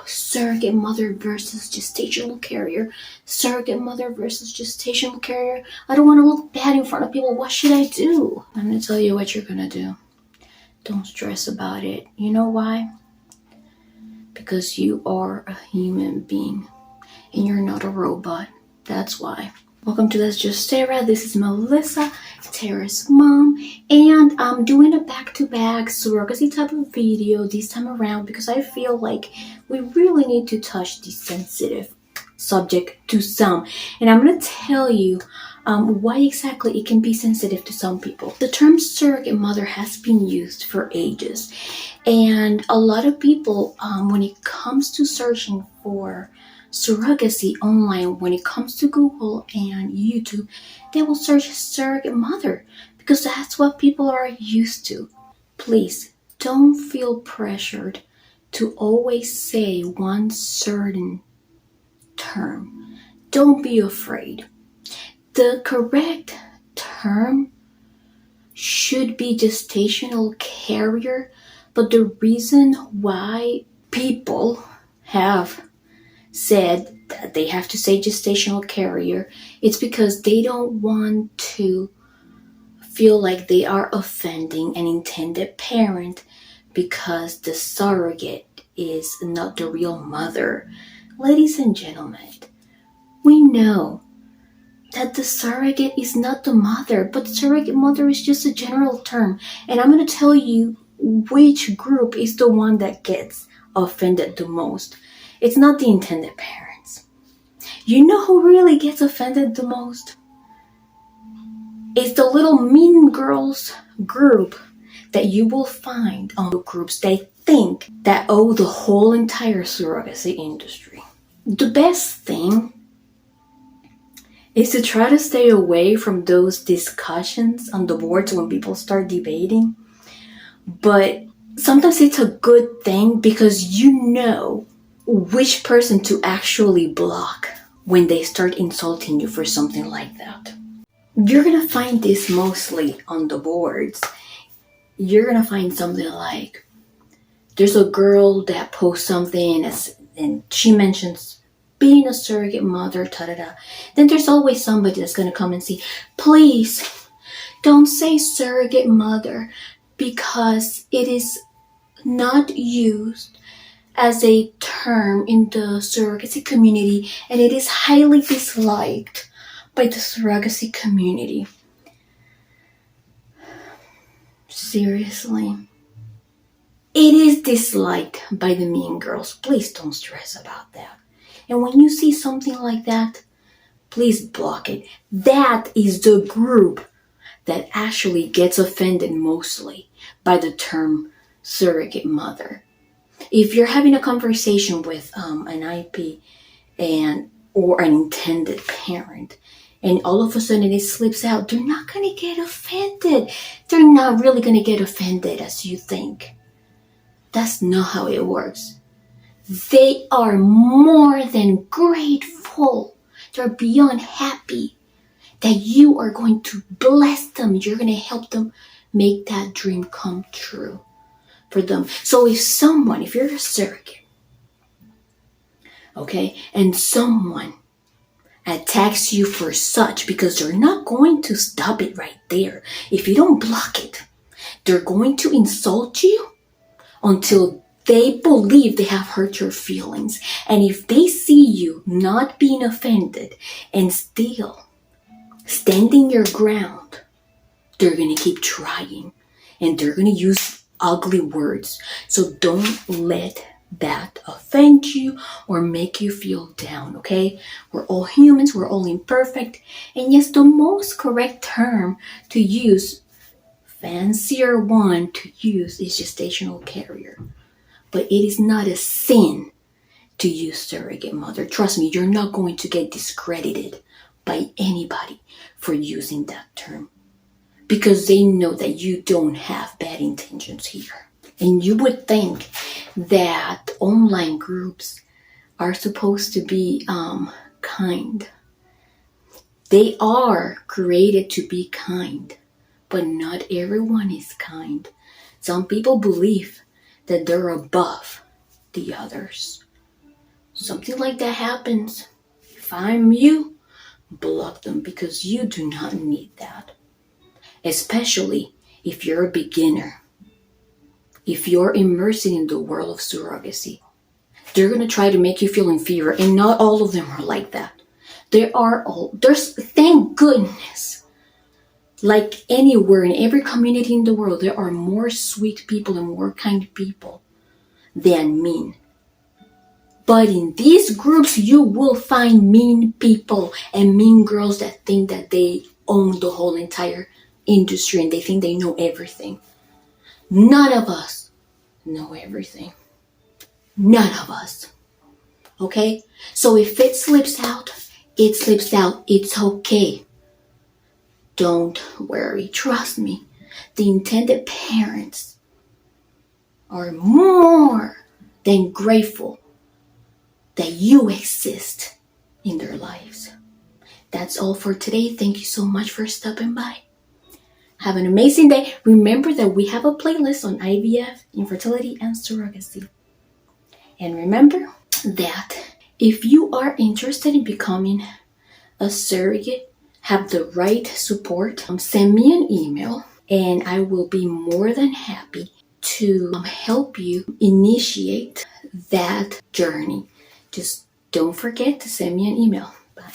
surrogate mother versus gestational carrier. Surrogate mother versus gestational carrier. I don't want to look bad in front of people. What should I do? I'm going to tell you what you're going to do. Don't stress about it. You know why? Because you are a human being and you're not a robot. That's why. Welcome to Let's Just Tara. This is Melissa, Tara's mom, and I'm doing a back-to-back surrogacy type of video this time around because I feel like we really need to touch the sensitive subject to some. And I'm going to tell you why exactly it can be sensitive to some people. The term surrogate mother has been used for ages, and a lot of people, when it comes to searching for surrogacy online, when it comes to Google and YouTube, they will search surrogate mother because that's what people are used to. Please don't feel pressured to always say one certain term. Don't be afraid. The correct term should be gestational carrier, but the reason why people have said that they have to say gestational carrier, it's because they don't want to feel like they are offending an intended parent because the surrogate is not the real mother. Ladies and gentlemen, we know that the surrogate is not the mother, but surrogate mother is just a general term. And I'm going to tell you which group is the one that gets offended the most. It's not the intended parents. You know who really gets offended the most? It's the little mean girls group that you will find on the groups they think that owe the whole entire surrogacy industry. The best thing is to try to stay away from those discussions on the boards when people start debating. But sometimes it's a good thing because you know which person to actually block when they start insulting you for something like that. You're gonna find this mostly on the boards. You're gonna find something like, there's a girl that posts something and she mentions being a surrogate mother, ta-da-da. Then there's always somebody that's gonna come and say, please don't say surrogate mother because it is not used as a term in the surrogacy community, and it is highly disliked by the surrogacy community. Seriously? It is disliked by the mean girls. Please don't stress about that. And when you see something like that, please block it. That is the group that actually gets offended mostly by the term surrogate mother. If you're having a conversation with an IP or an intended parent, and all of a sudden it slips out, they're not going to get offended. They're not really going to get offended as you think. That's not how it works. They are more than grateful. They're beyond happy that you are going to bless them. You're going to help them make that dream come true for them. So if you're a surrogate, okay, and someone attacks you for such, because they're not going to stop it right there. If you don't block it, they're going to insult you until they believe they have hurt your feelings. And if they see you not being offended and still standing your ground, they're going to keep trying and they're going to use ugly words. So don't let that offend you or make you feel down, okay? We're all humans, we're all imperfect. And yes, the most correct term to use, fancier one to use, is gestational carrier. But it is not a sin to use surrogate mother. Trust me, you're not going to get discredited by anybody for using that term, because they know that you don't have bad intentions here. And you would think that online groups are supposed to be kind. They are created to be kind, but not everyone is kind. Some people believe that they're above the others. something like that happens, if I'm you, block them, because you do not need that. Especially if you're a beginner. If you're immersing in the world of surrogacy, they're going to try to make you feel inferior, and not all of them are like that. There's, thank goodness, like anywhere in every community in the world, there are more sweet people and more kind people than mean. But in these groups, you will find mean people and mean girls that think that they own the whole entire industry and they think they know everything. None of us know everything. None of us. Okay? So if it slips out, it slips out. It's okay. Don't worry. Trust me. The intended parents are more than grateful that you exist in their lives. That's all for today. Thank you so much for stopping by. Have an amazing day. Remember that we have a playlist on IVF, infertility, and surrogacy. And remember that if you are interested in becoming a surrogate, have the right support, send me an email and I will be more than happy to help you initiate that journey. Just don't forget to send me an email. Bye.